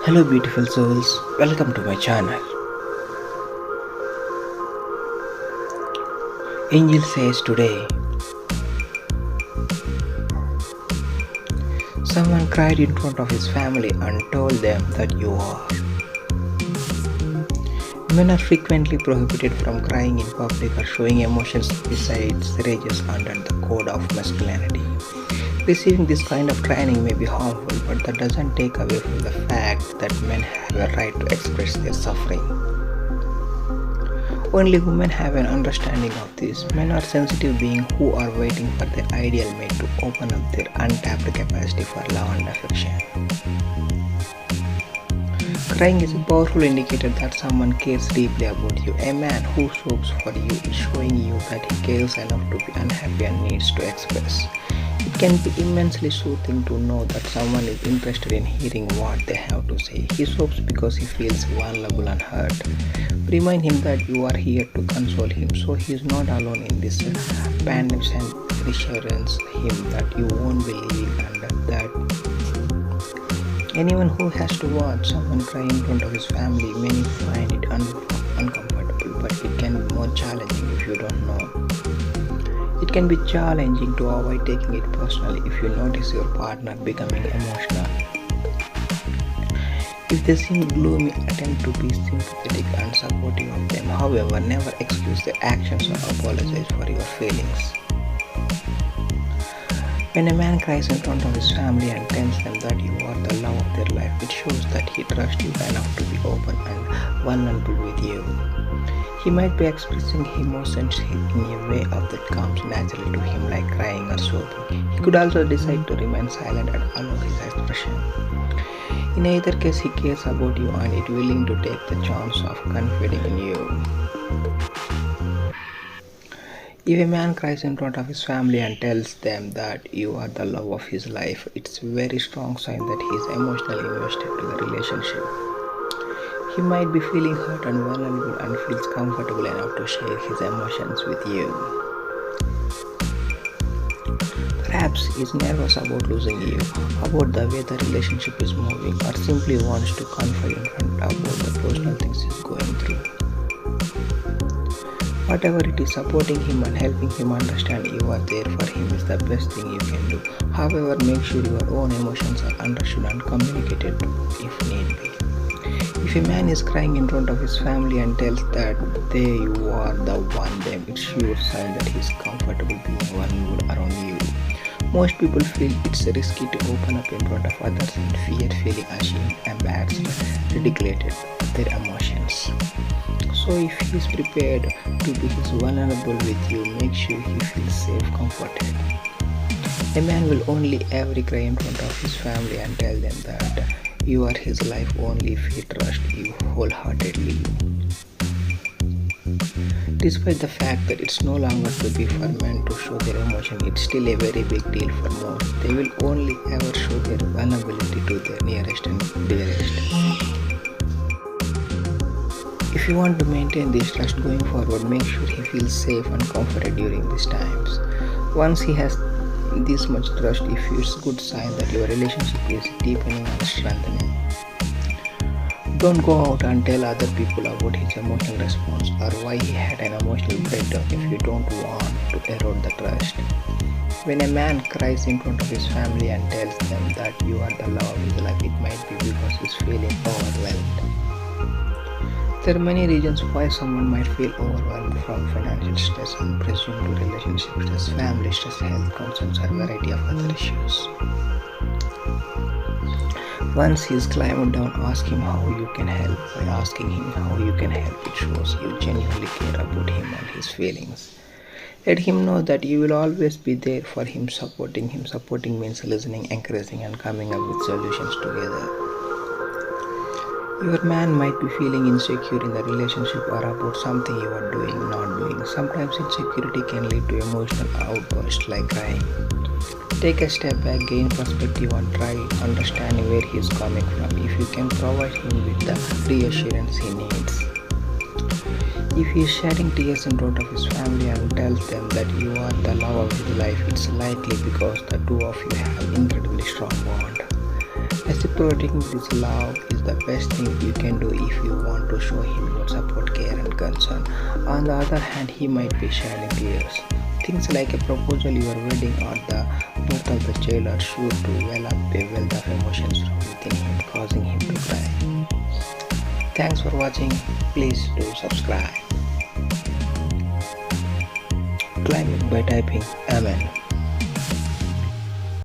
Hello, beautiful souls. Welcome to my channel. Angel says today, someone cried in front of his family and told them that you are. Men are frequently prohibited from crying in public or showing emotions besides rages under the code of masculinity. Receiving this kind of training may be harmful, but that doesn't take away from the fact that men have a right to express their suffering. Only women have an understanding of this. Men are sensitive beings who are waiting for their ideal mate to open up their untapped capacity for love and affection. Crying is a powerful indicator that someone cares deeply about you. A man who sobs for you is showing you that he cares enough to be unhappy and needs to express. It can be immensely soothing to know that someone is interested in hearing what they have to say. He sobs because he feels vulnerable and hurt. Remind him that you are here to console him, so he is not alone in this pandemic, and reassurance him that you won't be leaving and that anyone who has to watch someone cry in front of his family may find it uncomfortable, but it can be more challenging if you don't know. It can be challenging to avoid taking it personally if you notice your partner becoming emotional. If they seem gloomy, attempt to be sympathetic and supportive of them. However, never excuse their actions or apologize for your feelings. When a man cries in front of his family and tells them that you are the love of their life, it shows that he trusts you enough to be open and vulnerable with you. He might be expressing emotions in a way that comes naturally to him, like crying or sobbing. He could also decide to remain silent and allow his expression. In either case, he cares about you and is willing to take the chance of confiding in you. If a man cries in front of his family and tells them that you are the love of his life, it's a very strong sign that he is emotionally invested to the relationship. He might be feeling hurt and vulnerable and feels comfortable enough to share his emotions with you. Perhaps he is nervous about losing you, about the way the relationship is moving, or simply wants to confide in front about the personal things he's going through. Whatever it is, supporting him and helping him understand you are there for him is the best thing you can do. However, make sure your own emotions are understood and communicated if need be. If a man is crying in front of his family and tells that you are the one, then it's sure sign that he is comfortable being vulnerable around you. Most people feel it's risky to open up in front of others and fear feeling ashamed, embarrassed, ridiculed their emotions. So if he is prepared to be vulnerable with you, make sure he feels safe, comforted. A man will only ever cry in front of his family and tell them that you are his life only if he trusts you wholeheartedly. Despite the fact that it's no longer to be for men to show their emotion, it's still a very big deal for most. They will only ever show their vulnerability to their nearest and dearest. If you want to maintain this trust going forward, make sure he feels safe and comforted during these times. Once he has this much trust, it's a good sign that your relationship is deepening and strengthening. Don't go out and tell other people about his emotional response or why he had an emotional breakdown if you don't want to erode the trust. When a man cries in front of his family and tells them that you are the love of his life, it might be because he's feeling overwhelmed. There are many reasons why someone might feel overwhelmed, from financial stress and presumed relationship stress, family stress, health concerns, or a variety of other issues. Once he is climbed down, ask him how you can help. By asking him how you can help, it shows you genuinely care about him and his feelings. Let him know that you will always be there for him, supporting him. Supporting means listening, encouraging, and coming up with solutions together. Your man might be feeling insecure in the relationship or about something you are doing, not doing. Sometimes insecurity can lead to emotional outbursts like crying. Take a step back, gain perspective, and try understanding where he is coming from. If you can provide him with the reassurance he needs. If he is shedding tears in front of his family and tells them that you are the love of his life, it's likely because the two of you have an incredibly strong bond. Reciprocating this love is the best thing you can do if you want to show him your support, care, and concern. On the other hand, he might be shedding tears. Things like a proposal, your wedding, or the birth of the child are sure to well up a wealth of emotions from within him, causing him to cry. Thanks for watching. Please do subscribe. Claim it by typing Amen.